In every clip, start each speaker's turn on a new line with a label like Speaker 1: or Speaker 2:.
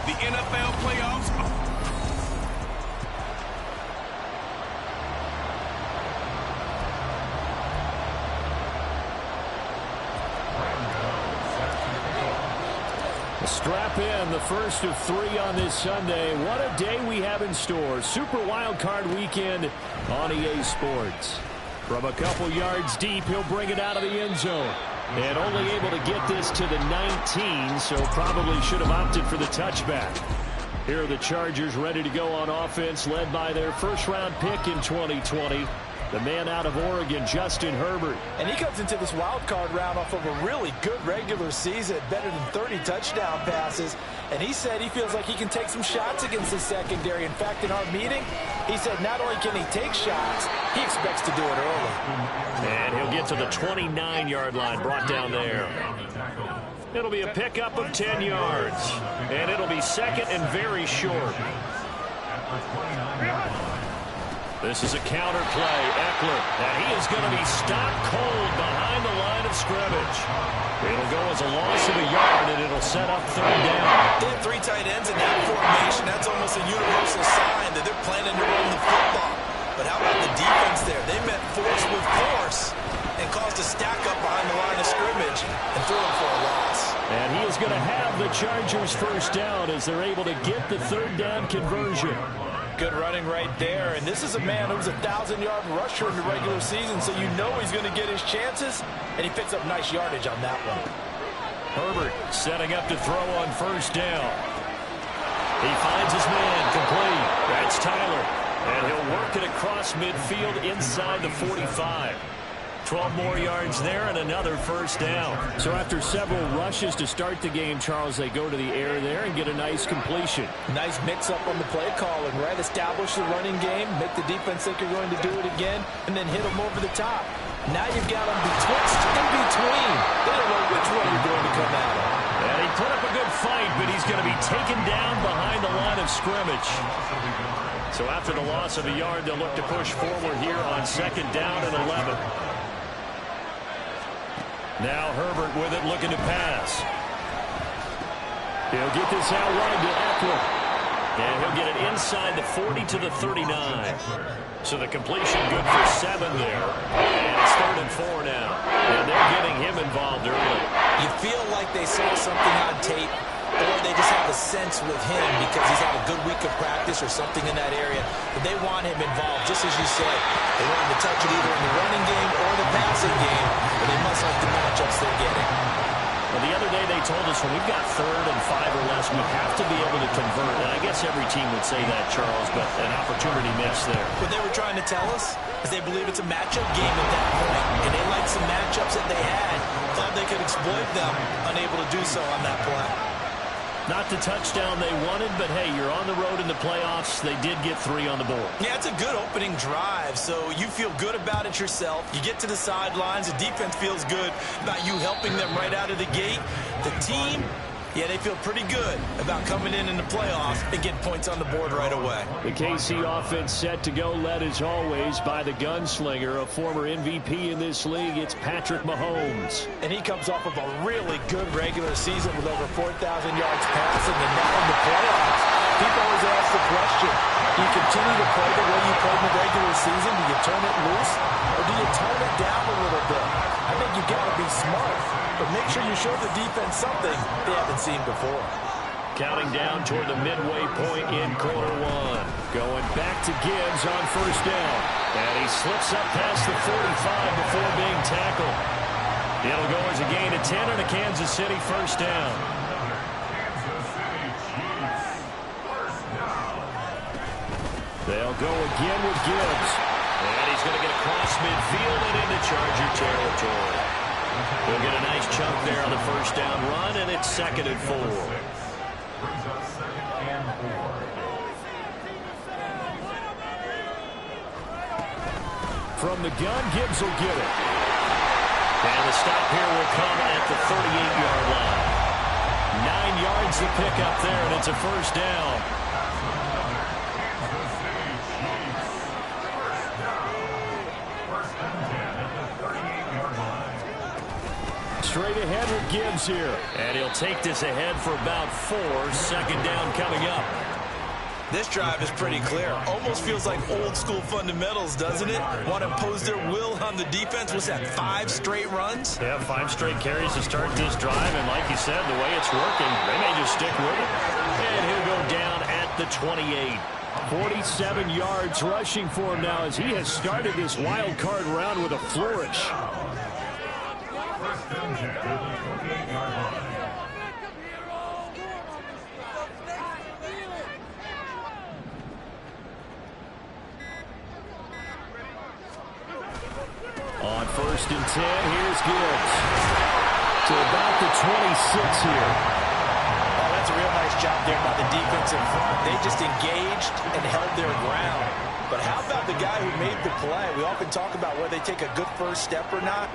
Speaker 1: The NFL playoffs are...
Speaker 2: Strap in, the first of 3 on this Sunday. What a day we have in store. Super Wild Card Weekend on EA Sports. From a couple yards deep, he'll bring it out of the end zone. And only able to get this to the 19, so probably should have opted for the touchback. Here are the Chargers ready to go on offense, led by their first-round pick in 2020. The man out of Oregon, Justin Herbert.
Speaker 3: And he comes into this wild card round off of a really good regular season, better than 30 touchdown passes. And he said he feels like he can take some shots against the secondary. In fact, in our meeting, he said not only can he take shots, he expects to do it early.
Speaker 2: And he'll get to the 29-yard line, brought down there. It'll be a pickup of 10 yards. And it'll be second and very short. This is a counter play. Eckler, and he is going to be stopped cold behind the line of scrimmage. It'll go as a loss of a yard, and it'll set up third down.
Speaker 3: They have 3 tight ends in that formation. That's almost a universal sign that they're planning to run the football. But how about the defense there? They met force with force and caused a stack up behind the line of scrimmage and threw him for a loss.
Speaker 2: And he is going to have the Chargers first down as they're able to get the third down conversion.
Speaker 3: Good running right there, and this is a man who's a 1,000-yard rusher in the regular season, so you know he's going to get his chances, and he picks up nice yardage on that one.
Speaker 2: Herbert setting up to throw on first down. He finds his man complete. That's Tyler, and he'll work it across midfield inside the 45. 12 more yards there and another first down. So after several rushes to start the game, Charles, they go to the air there and get a nice completion.
Speaker 3: Nice mix-up on the play calling, right? Establish the running game, make the defense think you're going to do it again, and then hit them over the top. Now you've got them betwixt in between. They don't know which way you're going to come at them.
Speaker 2: And he put up a good fight, but he's going to be taken down behind the line of scrimmage. So after the loss of a yard, they'll look to push forward here on second down and 11. Now Herbert with it, looking to pass. He'll get this out wide to Eckler. And he'll get it inside the 40 to the 39. So the completion good for 7 there. And it's third and 4 now. And they're getting him involved early.
Speaker 3: You feel like they saw something on tape, or they just have a sense with him because he's had a good week of practice or something in that area. But they want him involved, just as you said. They want him to touch it either in the running game or the passing game, but they must like the matchups they're getting.
Speaker 2: Well, the other day they told us when we've got third and 5 or less, we have to be able to convert. And I guess every team would say that, Charles, but an opportunity missed there.
Speaker 3: What they were trying to tell us is they believe it's a matchup game at that point. And they liked some matchups that they had, thought they could exploit them, unable to do so on that play.
Speaker 2: Not the touchdown they wanted, but hey, you're on the road in the playoffs. They did get 3 on the board.
Speaker 3: Yeah, it's a good opening drive, so you feel good about it yourself. You get to the sidelines, the defense feels good about you helping them right out of the gate. The team, yeah, they feel pretty good about coming in the playoffs and getting points on the board right away.
Speaker 2: The KC offense set to go, led as always by the gunslinger, a former MVP in this league. It's Patrick Mahomes.
Speaker 3: And he comes off of a really good regular season with over 4,000 yards passing, and now in the playoffs, people always ask the question, do you continue to play the way you played in the regular season? Do you turn it loose, or do you tone it down a little bit? I think you've got to be smart, but make sure you show the defense something they haven't seen before.
Speaker 2: Counting down toward the midway point in quarter 1. Going back to Gibbs on first down. And he slips up past the 45 before being tackled. It'll go as a gain of 10 and a Kansas City first down. They'll go again with Gibbs. And he's going to get across midfield and into Charger territory. He'll get a nice chunk there on the first down run, and it's second and 4. From the gun, Gibbs will get it. And the stop here will come at the 38-yard line. 9 yards to pick up there, and it's a first down. Straight ahead ahead with Gibbs here.
Speaker 4: And he'll take this ahead for about 4. Second down coming up.
Speaker 3: This drive is pretty clear. Almost feels like old school fundamentals, doesn't it? Want to impose their will on the defense. What's that, 5 straight runs?
Speaker 2: Yeah, 5 straight carries to start this drive. And like you said, the way it's working, they may just stick with it.
Speaker 4: And he'll go down at the 28.
Speaker 2: 47 yards rushing for him now as he has started this wild card round with a flourish. On 1st and 10, here's Gibbs. To about the 26 here.
Speaker 3: Oh, that's a real nice job there by the defensive front. They just engaged and held their ground. But how about the guy who made the play? We often talk about whether they take a good first step or not.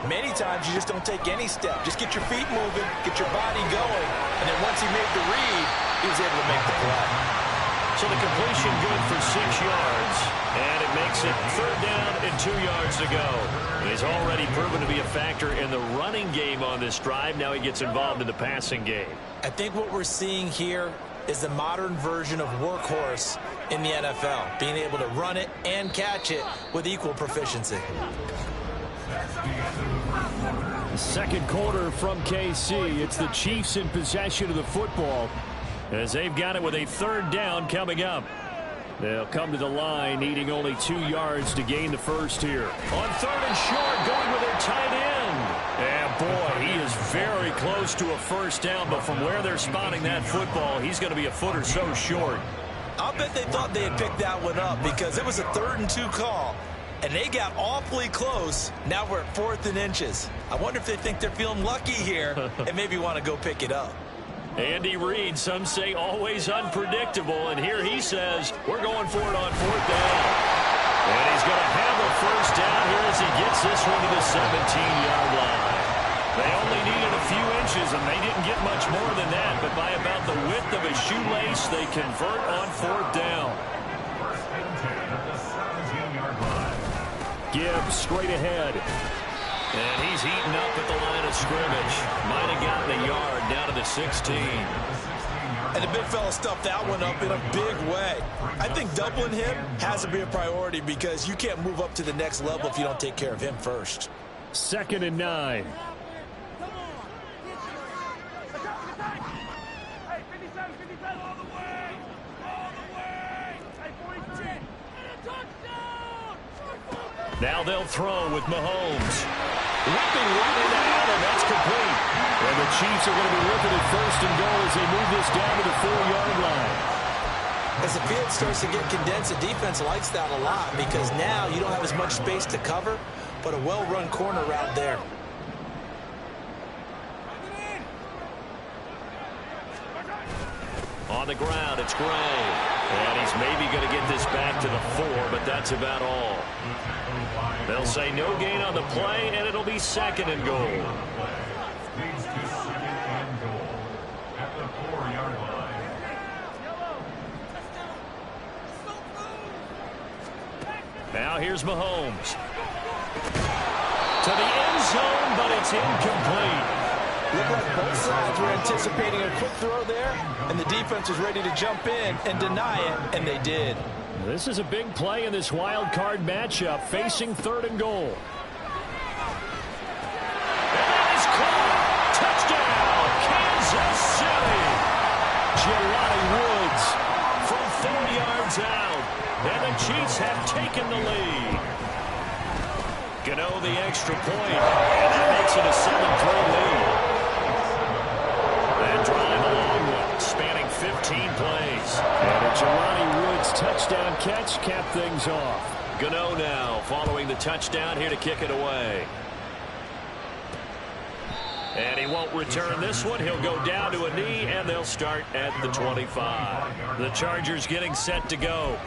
Speaker 3: Many times you just don't take any step. Just get your feet moving, get your body going, and then once he made the read, he was able to make the play.
Speaker 4: So the completion good for 6 yards, and it makes it 3rd down and 2 yards to go. He's already proven to be a factor in the running game on this drive. Now he gets involved in the passing game.
Speaker 3: I think what we're seeing here is the modern version of workhorse in the NFL, being able to run it and catch it with equal proficiency.
Speaker 2: Second quarter from KC. It's the Chiefs in possession of the football as they've got it with a 3rd down coming up. They'll come to the line needing only 2 yards to gain the first here.
Speaker 4: On 3rd and short, going with their tight end.
Speaker 2: And boy, he is very close to a first down, but from where they're spotting that football, he's going to be a foot or so short.
Speaker 3: I'll bet they thought they had picked that one up because it was a 3rd and 2 call, and they got awfully close. Now we're at 4th and inches. I wonder if they think they're feeling lucky here and maybe want to go pick it up.
Speaker 4: Andy Reid, some say always unpredictable, and here he says we're going for it on 4th down.
Speaker 2: And he's going to have a first down here as he gets this one to the 17-yard line. They only needed a few inches, and they didn't get much more than that, but by about the width of a shoelace, they convert on 4th down. Gibbs straight ahead.
Speaker 4: And he's heating up at the line of scrimmage. Might have gotten a yard down to the 16.
Speaker 3: And the big fella stuffed that one up in a big way. I think doubling him has to be a priority because you can't move up to the next level if you don't take care of him first.
Speaker 2: 2nd and 9.
Speaker 4: Now they'll throw with Mahomes. Whipping right into Allen, that's complete.
Speaker 2: And the Chiefs are going to be looking at 1st and goal as they move this down to the 4-yard line.
Speaker 3: As the field starts to get condensed, the defense likes that a lot because now you don't have as much space to cover, but a well-run corner route there.
Speaker 4: On the ground, it's Gray. And he's maybe going to get this back to the 4, but that's about all. They'll say no gain on the play, and it'll be 2nd and goal. Now here's Mahomes. To the end zone, but it's incomplete.
Speaker 3: Looked like both sides were anticipating a quick throw there, and the defense was ready to jump in and deny it, and they did.
Speaker 2: This is a big play in this wild card matchup, facing 3rd and goal.
Speaker 4: And that is caught. Touchdown, Kansas City.
Speaker 2: Jelani Woods
Speaker 4: From 4 yards out, and the Chiefs have taken the lead. Gano the extra point, and that makes it a 7-3 lead. That drive a long one, spanning 15 plays.
Speaker 2: And a Jelani Woods touchdown catch capped things off.
Speaker 4: Gano now following the touchdown here to kick it away. And he won't return this one. He'll go down to a knee, and they'll start at the 25. The Chargers getting set to go.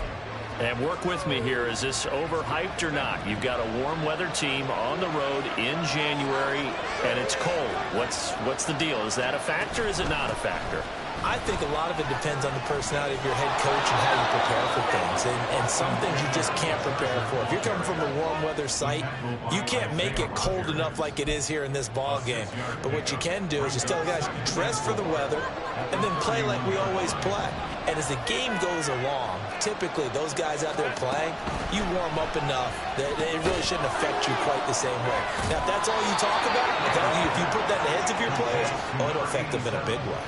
Speaker 4: And work with me here. Is this overhyped or not? You've got a warm weather team on the road in January, and it's cold. What's the deal? Is that a factor? Is it not a factor?
Speaker 3: I think a lot of it depends on the personality of your head coach and how you prepare for things. And some things you just can't prepare for. If you're coming from a warm weather site, you can't make it cold enough like it is here in this ball game. But what you can do is just tell the guys, dress for the weather, and then play like we always play. And as the game goes along, typically those guys out there playing, you warm up enough that it really shouldn't affect you quite the same way. Now, if that's all you talk about, if you put that in the heads of your players, it'll affect them in a big way.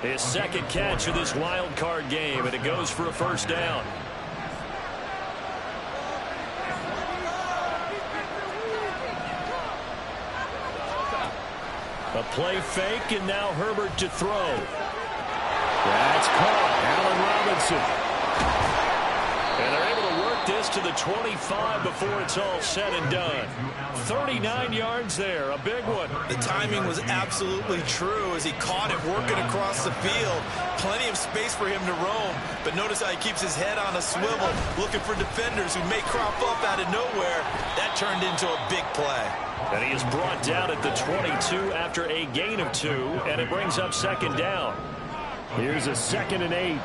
Speaker 4: His second catch of this wild card game, and it goes for a first down. A play fake, and now Herbert to throw.
Speaker 2: That's caught. Allen Robinson.
Speaker 4: And they're able to work this to the 25 before it's all said and done. 39 yards there, a big one.
Speaker 3: The timing was absolutely true as he caught it working across the field. Plenty of space for him to roam, but notice how he keeps his head on a swivel, looking for defenders who may crop up out of nowhere. That turned into a big play.
Speaker 4: And he is brought down at the 22 after a gain of 2, and it brings up second down.
Speaker 2: Here's a 2nd and 8.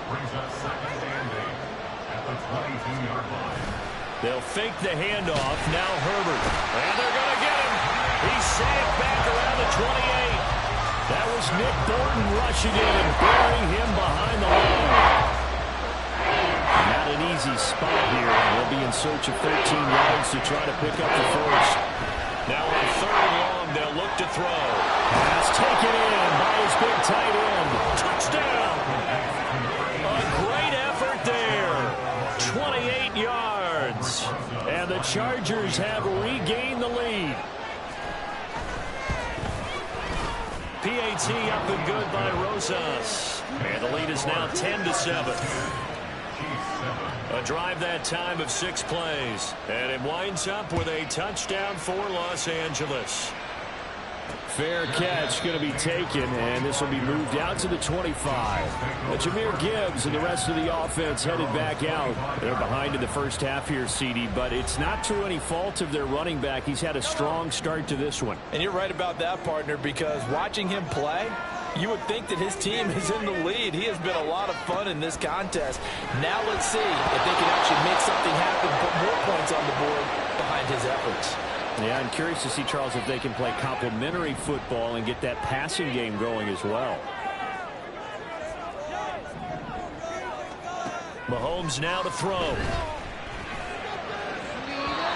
Speaker 4: They'll fake the handoff. Now Herbert. And they're going to get him. He's safe back around the 28. That was Nick Thornton rushing in and burying him behind the line. Not an easy spot here. They'll be in search of 13 yards to try to pick up the first. Now on 3rd and long, they'll look to throw.
Speaker 2: Pass taken in by his big tight end.
Speaker 4: Touchdown. A great effort there. 28 yards.
Speaker 2: And the Chargers have regained the lead.
Speaker 4: PAT up and good by Rosas. And the lead is now 10-7. A drive that time of 6 plays. And it winds up with a touchdown for Los Angeles.
Speaker 2: Fair catch going to be taken, and this will be moved out to the 25. But Jahmyr Gibbs and the rest of the offense headed back out. They're behind in the first half here, CD, but it's not through any fault of their running back. He's had a strong start to this one.
Speaker 3: And you're right about that, partner, because watching him play, you would think that his team is in the lead. He has been a lot of fun in this contest. Now let's see if they can actually make something happen, put more points on the board behind his efforts.
Speaker 2: Yeah, I'm curious to see, Charles, if they can play complementary football and get that passing game going as well.
Speaker 4: Mahomes now to throw.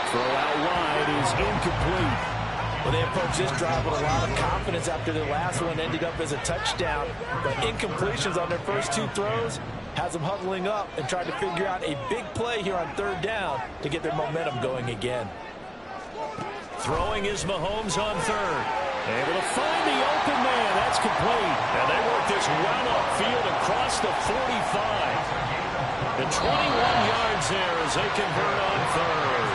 Speaker 2: Throw out wide is incomplete.
Speaker 3: Well, they approached this drive with a lot of confidence after their last one ended up as a touchdown. But incompletions on their first 2 throws has them huddling up and trying to figure out a big play here on 3rd down to get their momentum going again.
Speaker 4: Throwing is Mahomes on 3rd. Able to find the open man. That's complete. And they work this well upfield across the 45. And 21 yards there as they convert on 3rd.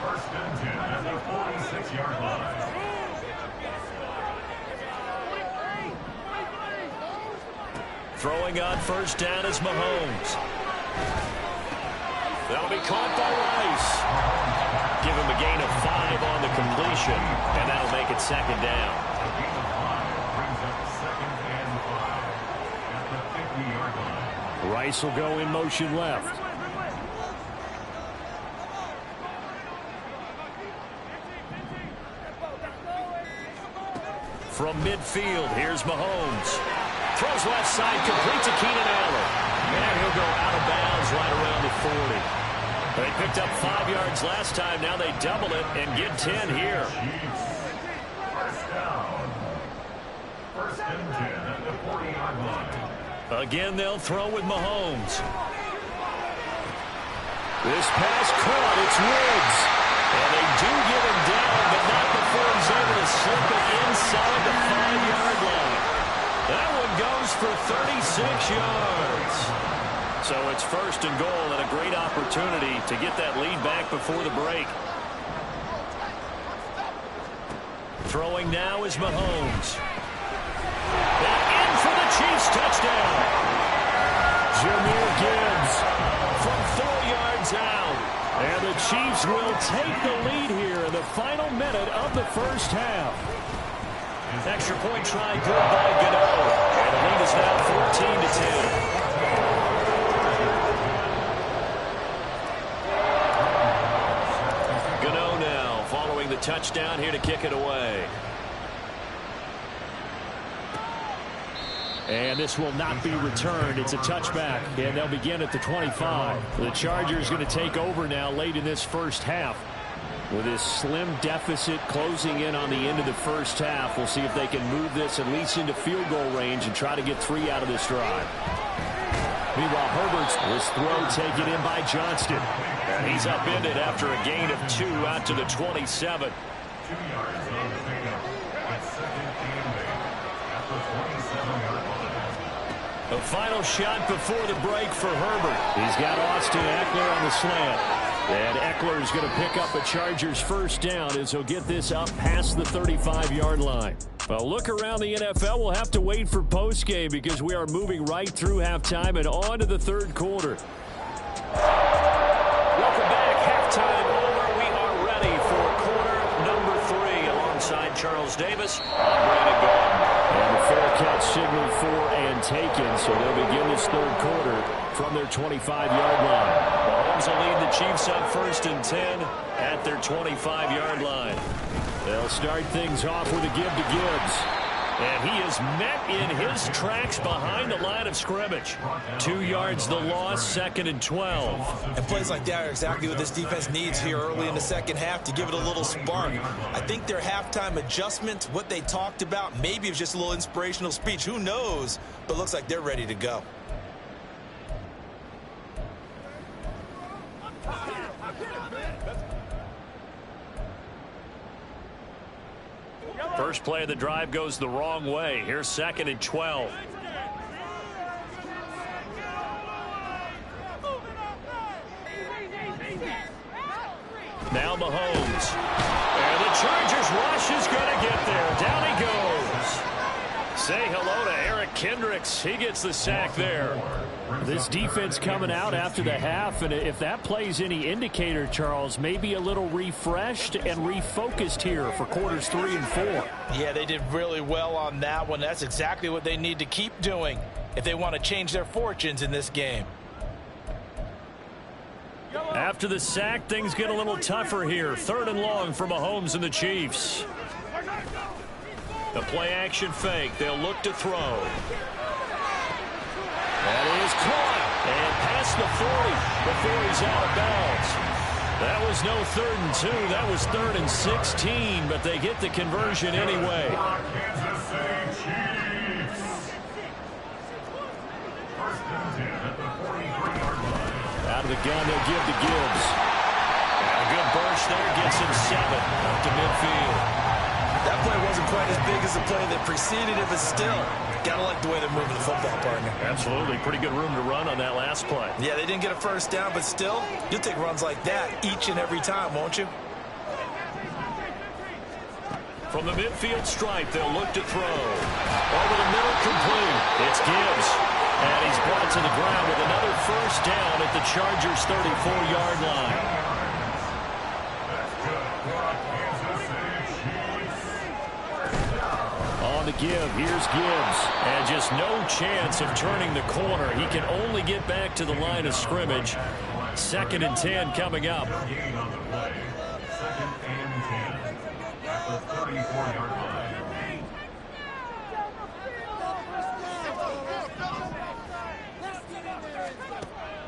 Speaker 5: First and 10 at the 46-yard line.
Speaker 4: Throwing on 1st down is Mahomes. That'll be caught by Rice. Give him a gain of 5 on the completion, and that'll make it 2nd down.
Speaker 2: Rice will go in motion left.
Speaker 4: From midfield, here's Mahomes. Throws left side, complete to Keenan Allen. And he'll go out of bounds right around the 40. They picked up 5 yards last time. Now they double it and get 10 here.
Speaker 5: First down. First and 10 at the 40-yard line.
Speaker 4: Again, they'll throw with Mahomes.
Speaker 2: This pass caught. It's Woods.
Speaker 4: And they do get him down, but not before he's able to slip it inside the 5-yard line. That one goes for 36 yards. So it's 1st and goal and a great opportunity to get that lead back before the break. Throwing now is Mahomes. And in for the Chiefs touchdown.
Speaker 2: Jahmyr Gibbs from 4 yards out. And the Chiefs will take the lead here in the final minute of the first half.
Speaker 4: Extra point try good by Gano. And the lead is now 14-10. The touchdown here to kick it away.
Speaker 2: And this will not be returned. It's a touchback, and they'll begin at the 25. The Chargers going to take over now late in this first half. With this slim deficit closing in on the end of the first half, we'll see if they can move this at least into field goal range and try to get 3 out of this drive. Meanwhile, Herbert's this throw taken in by Johnston.
Speaker 4: And he's upended after a gain of 2 out to the 27.
Speaker 5: 2 yards on the pickup. It's second and big at the 27-yard line.
Speaker 4: The final shot before the break for Herbert.
Speaker 2: He's got Austin Eckler on the slant. And Eckler is going to pick up a Chargers first down as he'll get this up past the 35-yard line. Well, look around the NFL. We'll have to wait for postgame because we are moving right through halftime and on to the third quarter.
Speaker 4: Welcome back. Halftime over. We are ready for quarter number 3 alongside Charles Davis. I'm Brandon Gordon.
Speaker 2: And the fair catch signaled for and taken, so they'll begin this third quarter from their 25-yard line.
Speaker 4: Mahomes will lead the Chiefs up 1st and 10 at their 25-yard line.
Speaker 2: They'll start things off with a give to Gibbs.
Speaker 4: And he is met in his tracks behind the line of scrimmage. 2 yards the loss, 2nd and 12.
Speaker 3: And plays like that are exactly what this defense needs here early in the second half to give it a little spark. I think their halftime adjustment, what they talked about, maybe it was just a little inspirational speech. Who knows? But looks like they're ready to go.
Speaker 4: First play of the drive goes the wrong way. Here's 2nd and 12. Now Mahomes. And the Chargers rush is going to get there. Down he goes. Say hello to Eric Kendricks. He gets the sack there.
Speaker 2: This defense coming out after the half, and if that plays any indicator, Charles, maybe a little refreshed and refocused here for quarters 3 and 4.
Speaker 3: Yeah, they did really well on that one. That's exactly what they need to keep doing if they want to change their fortunes in this game.
Speaker 4: After the sack, things get a little tougher here. 3rd and long for Mahomes and the Chiefs. The play action fake. They'll look to throw. That is caught and past the 40 before he's out of bounds. That was no 3rd and 2. That was 3rd and 16, but they get the conversion anyway.
Speaker 5: Kansas City Chiefs. 1st and 10 at the 43-yard line.
Speaker 2: Out of the gun, they'll give to Gibbs.
Speaker 4: And a good burst there gets him 7 up to midfield.
Speaker 3: That play wasn't quite as big as the play that preceded it, but still, gotta like the way they're moving the football, partner.
Speaker 4: Absolutely. Pretty good room to run on that last play.
Speaker 3: Yeah, they didn't get a first down, but still, you'll take runs like that each and every time, won't you?
Speaker 4: From the midfield stripe, they'll look to throw. Over the middle, complete. It's Gibbs. And he's brought to the ground with another first down at the Chargers' 34-yard line.
Speaker 2: To give. Here's Gibbs.
Speaker 4: And just no chance of turning the corner. He can only get back to the line of scrimmage. 2nd and 10 coming up.
Speaker 5: 2nd and 10 at the 34-yard line.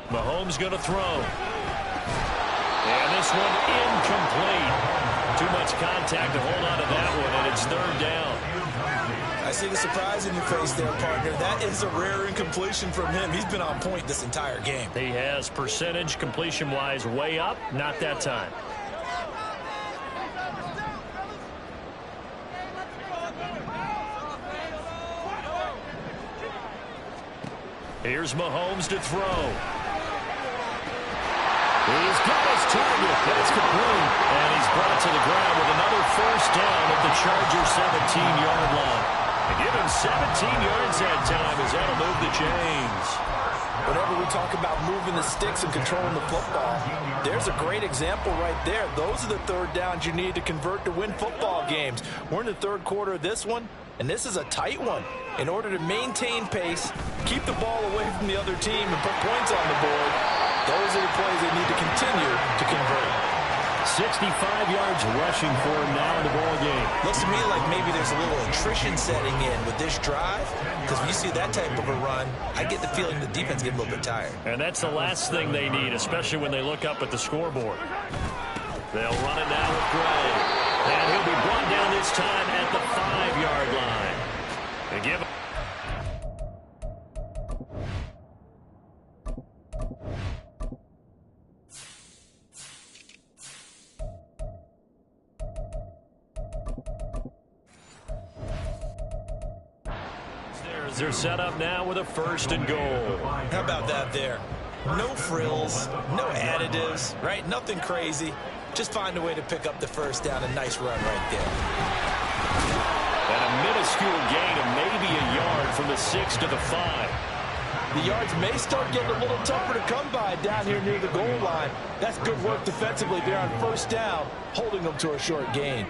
Speaker 4: Mahomes going to throw. And this one incomplete. Too much contact to hold on to that one, and it's 3rd down.
Speaker 3: I see the surprise in your face there, partner. That is a rare incompletion from him. He's been on point this entire game.
Speaker 4: He has percentage completion-wise way up. Not that time. Here's Mahomes to throw.
Speaker 2: He's got his target. That's complete.
Speaker 4: And he's brought to the ground with another first down at the Chargers' 17-yard line. And give him 17 yards that time as that'll move the chains.
Speaker 3: whenever we talk about moving the sticks and controlling the football, there's a great example right there. Those are the third downs you need to convert to win football games. We're in the third quarter of this one, and this is a tight one. In order to maintain pace, keep the ball away from the other team, and put points on the board, those are the plays they need to continue to convert.
Speaker 2: 65 yards rushing for him now in the ball game.
Speaker 3: Looks to me like maybe there's a little attrition setting in with this drive, because when you see that type of a run, I get the feeling the defense gets a little bit tired.
Speaker 4: And that's the last thing they need, especially when they look up at the scoreboard. They'll run it now with Gray. And he'll be brought down this time at the 5-yard line. And give They're set up now with a 1st and goal.
Speaker 3: How about that there? No frills, no additives, right? Nothing crazy. Just find a way to pick up the 1st down. A nice run right there.
Speaker 4: And a minuscule gain of maybe a yard from the 6 to the 5.
Speaker 3: The yards may start getting a little tougher to come by down here near the goal line. That's good work defensively there on 1st down, holding them to a short gain.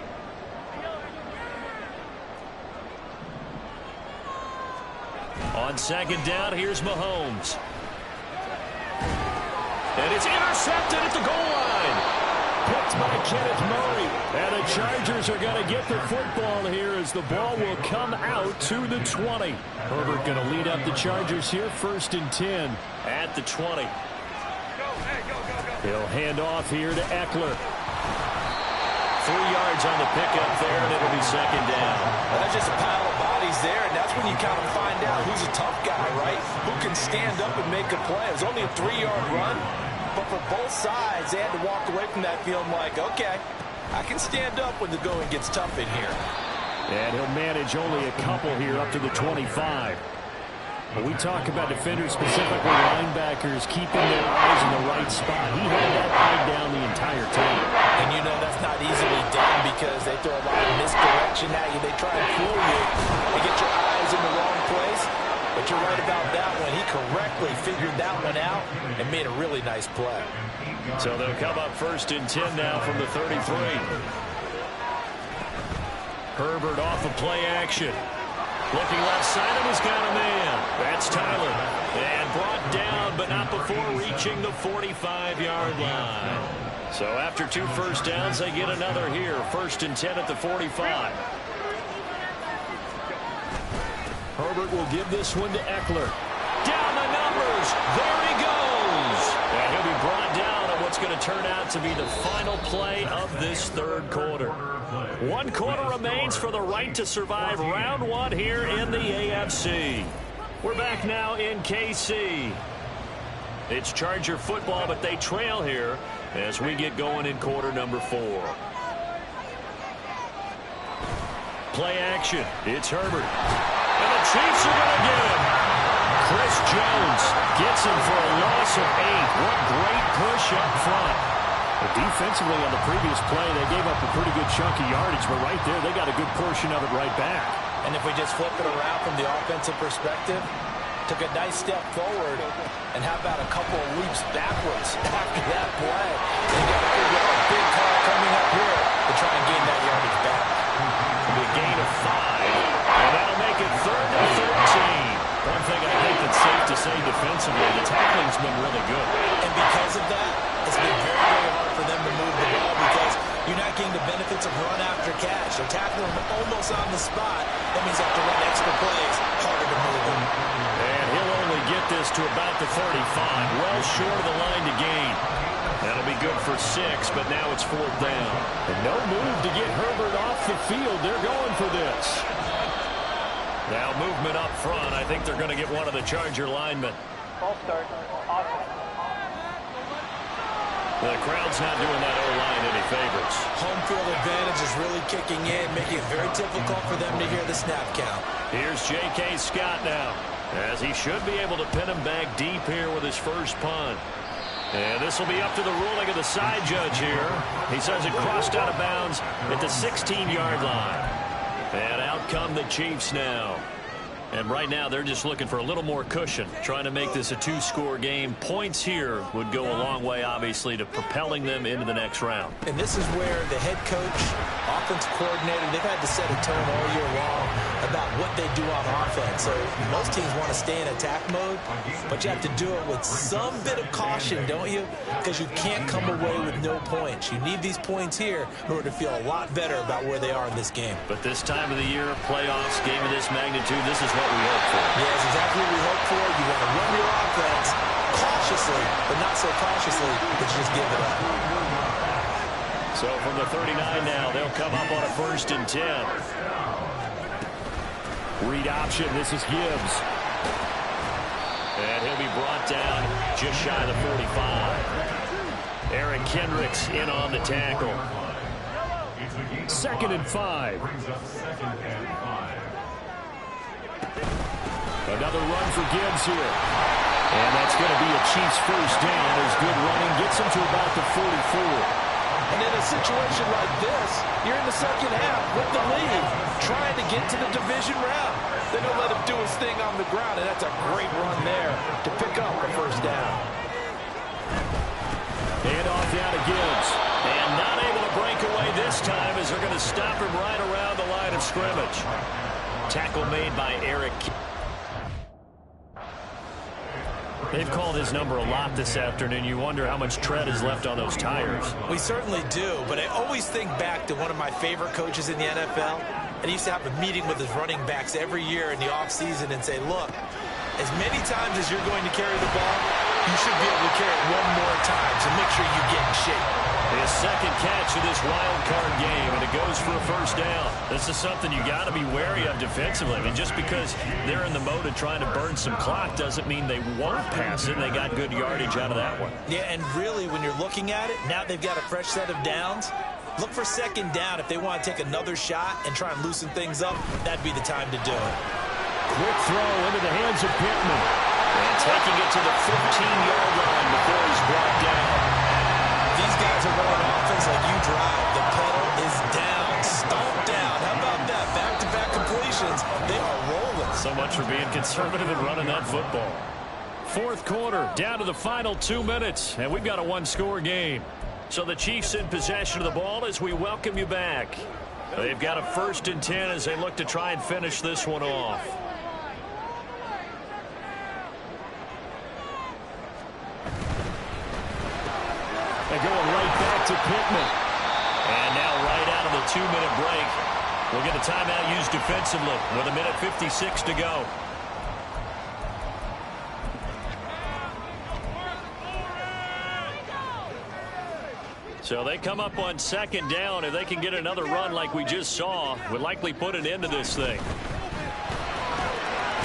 Speaker 4: On 2nd down, here's Mahomes. And it's intercepted at the goal line.
Speaker 2: Picked by Kenneth Murray. And the Chargers are going to get the football here as the ball will come out to the 20. Herbert going to lead up the Chargers here, 1st and 10.
Speaker 4: At the 20.
Speaker 2: He'll hand off here to Eckler.
Speaker 4: 3 yards on the pickup there, and it'll be 2nd down.
Speaker 3: Well, there's just a pile of bodies there, and that's when you kind of find out who's a tough guy, right? Who can stand up and make a play. It was only a 3-yard run, but for both sides, they had to walk away from that feeling like, okay, I can stand up when the going gets tough in here.
Speaker 2: And he'll manage only a couple here up to the 25. When we talk about defenders, specifically linebackers, keeping their eyes in the right spot. He had that eye down the entire time.
Speaker 3: And you know that's not easily done because they throw a lot of misdirection at you. They try and fool you. They get your eyes in the wrong place. But you're right about that one. He correctly figured that one out and made a really nice play.
Speaker 4: So they'll come up 1st and 10 now from the 33. Herbert off of play action. Looking left side, and he's got a man. That's Tyler. And brought down, but not before reaching the 45-yard line. So after 2 1st downs, they get another here. 1st and 10 at the 45.
Speaker 2: Herbert will give this one to Eckler.
Speaker 4: Down the numbers. There he goes. And he'll be brought down on what's going to turn out to be the final play of this 3rd quarter. 1 quarter remains for the right to survive round 1 here in the AFC. We're back now in KC. It's Charger football, but they trail here as we get going in quarter number 4. Play action. It's Herbert. And the Chiefs are going to get him. Chris Jones gets him for a loss of 8. What great push up front.
Speaker 2: Defensively on the previous play, they gave up a pretty good chunk of yardage, but right there, they got a good portion of it right back.
Speaker 3: And if we just flip it around from the offensive perspective, took a nice step forward, and how about a couple of leaps backwards after that play? They got a big call coming up here to try and gain that yardage back.
Speaker 4: It'll be a gain of 5, and that'll make it 3rd and 13. One thing I think that's safe to say defensively, the tackling's been really good.
Speaker 3: And because of that, it's been very, very hard for them to move the ball because you're not getting the benefits of run after catch. They're tackling them almost on the spot. That means they have to run extra plays, harder to move them.
Speaker 4: And he'll only get this to about the 35, well short of the line to gain. That'll be good for 6, but now it's 4th down.
Speaker 2: And no move to get Herbert off the field. They're going for this.
Speaker 4: Now movement up front. I think they're going to get one of the Charger linemen.
Speaker 6: False start.
Speaker 4: The crowd's not doing that O-line any favorites.
Speaker 3: Home field advantage is really kicking in, making it very difficult for them to hear the snap count.
Speaker 4: Here's J.K. Scott now, as he should be able to pin him back deep here with his first punt. And this will be up to the ruling of the side judge here. He says it crossed out of bounds at the 16-yard line. And out come the Chiefs now. And right now, they're just looking for a little more cushion, trying to make this a two-score game. Points here would go a long way, obviously, to propelling them into the next round.
Speaker 3: And this is where the head coach, offensive coordinator, they've had to set a tone all year long about what they do on offense. So most teams want to stay in attack mode, but you have to do it with some bit of caution, don't you? Because you can't come away with no points. You need these points here in order to feel a lot better about where they are in this game.
Speaker 4: But this time of the year, playoffs, game of this magnitude, this is what we hope for.
Speaker 3: Yeah, it's exactly what we hope for. You want to run your offense cautiously, but not so cautiously that you just give it up.
Speaker 4: So from the 39 now, they'll come up on a 1st and 10.
Speaker 2: Read option. This is Gibbs.
Speaker 4: And he'll be brought down just shy of the 45. Eric Kendricks in on the tackle.
Speaker 2: 2nd and 5. Another run for Gibbs here. And that's going to be a Chiefs first down as good running gets him to about the 44.
Speaker 3: And in a situation like this, you're in the second half with the lead, trying to get to the division round. They're going to let him do his thing on the ground, and that's a great run there to pick up a first down.
Speaker 2: And off down to Gibbs.
Speaker 4: And not able to break away this time as they're going to stop him right around the line of scrimmage. Tackle made by Eric. They've called his number a lot this afternoon. You wonder how much tread is left on those tires.
Speaker 3: We certainly do, but I always think back to one of my favorite coaches in the NFL. And he used to have a meeting with his running backs every year in the offseason and say, look, as many times as you're going to carry the ball, you should be able to carry it one more time, so make sure you get in shape.
Speaker 4: His second catch of this wild card game, and it goes for a first down. This is something you got to be wary of defensively. I mean, just because they're in the mode of trying to burn some clock doesn't mean they won't pass it. They got good yardage out of that one.
Speaker 3: Yeah, and really, when you're looking at it, now they've got a fresh set of downs. Look for second down if they want to take another shot and try and loosen things up. That'd be the time to do it.
Speaker 2: Quick throw into the hands of Pittman.
Speaker 4: And taking it to the 15-yard line before he's brought down.
Speaker 3: These guys are running offense like you drive. The pedal is down, stomped down. How about that? Back-to-back completions. They are rolling.
Speaker 4: So much for being conservative and running that football.
Speaker 2: 4th quarter, down to the final 2 minutes, and we've got a one-score game.
Speaker 4: So the Chiefs in possession of the ball as we welcome you back. They've got a 1st and 10 as they look to try and finish this one off.
Speaker 2: They're going right back to Pittman.
Speaker 4: And now right out of the 2-minute break, we'll get a timeout used defensively with 1:56 to go. So they come up on 2nd down. If they can get another run like we just saw, would likely put an end to this thing.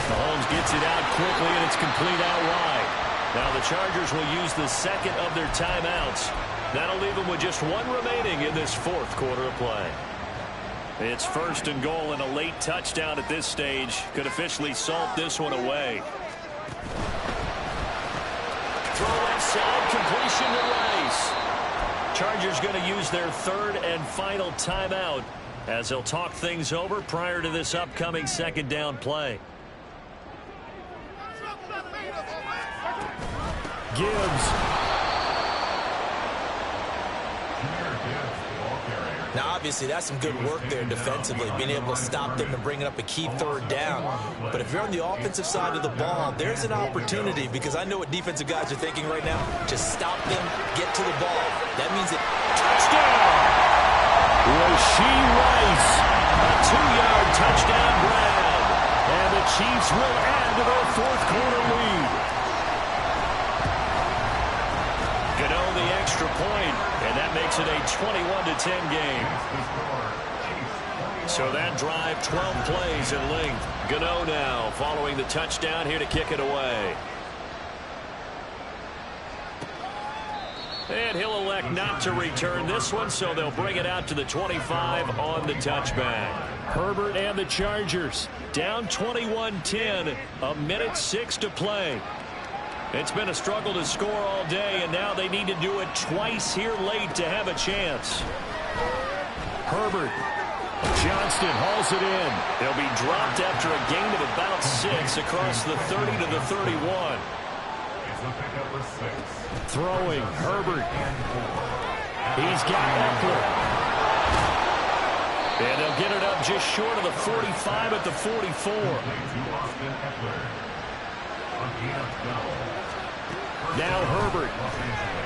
Speaker 2: Mahomes gets it out quickly, and it's complete out wide.
Speaker 4: Now the Chargers will use the second of their timeouts. That'll leave them with just one remaining in this 4th quarter of play. It's 1st and goal, and a late touchdown at this stage could officially salt this one away. Throw left side, completion to Rice. Chargers going to use their 3rd and final timeout as they'll talk things over prior to this upcoming 2nd down play.
Speaker 2: Gibbs.
Speaker 3: Now, obviously, that's some good work there defensively, being able to stop them and bringing up a key 3rd down. But if you're on the offensive side of the ball, there's an opportunity, because I know what defensive guys are thinking right now. Just stop them, get to the ball. That means it.
Speaker 2: Touchdown! Rashee Rice.
Speaker 4: A 2-yard touchdown grab.
Speaker 2: And the Chiefs will add to their 4th quarter lead.
Speaker 4: Gano the extra point, and that makes it a 21-10 game. So that drive, 12 plays in length. Gano now following the touchdown here to kick it away. And he'll elect not to return this one, so they'll bring it out to the 25 on the touchback.
Speaker 2: Herbert and the Chargers
Speaker 4: down 21-10, 1:06 to play. It's been a struggle to score all day, and now they need to do it twice here late to have a chance.
Speaker 2: Herbert Johnston hauls it in.
Speaker 4: He'll be dropped after a gain of about 6 across the 30 to the 31.
Speaker 5: It's a pickup of 6.
Speaker 2: Throwing, Herbert. He's got Eckler. And they'll get it up just short of the 45 at the 44.
Speaker 5: To Austin Eckler. On gain of 12.
Speaker 2: Now Herbert.
Speaker 5: Los Angeles.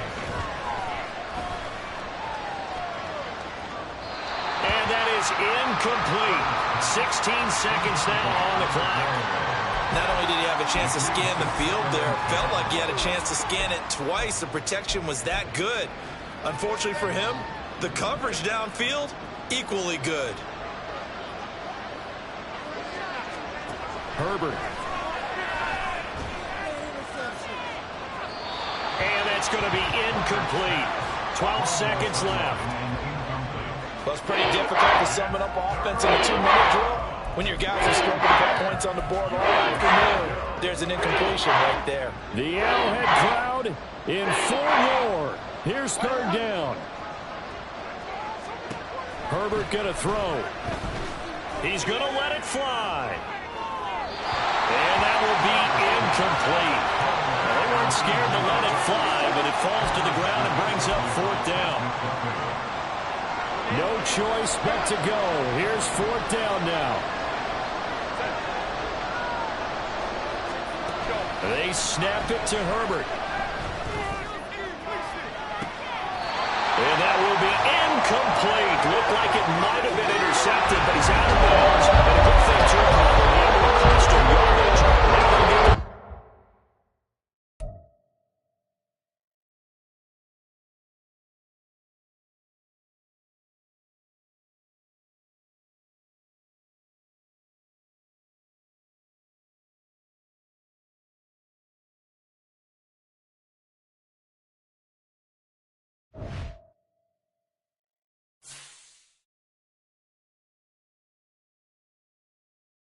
Speaker 4: And that is incomplete. 16 seconds now on the clock.
Speaker 3: Not only did he have a chance to scan the field there, felt like he had a chance to scan it twice. The protection was that good. Unfortunately for him, the coverage downfield, equally good.
Speaker 2: Herbert.
Speaker 4: And that's going to be incomplete. 12 seconds left.
Speaker 3: Well, it's pretty difficult to sum it up offense in a 2-minute drill when your guys are struggling to put points on the board all afternoon. There's an incompletion right there.
Speaker 2: The Arrowhead crowd in full roar. Here's third down. Herbert going to throw.
Speaker 4: He's going to let it fly. And that will be incomplete. Well, they weren't scared to let it fly, but it falls to the ground and brings up fourth down.
Speaker 2: No choice but to go. Here's fourth down now. They snap it to Herbert. And that will be incomplete.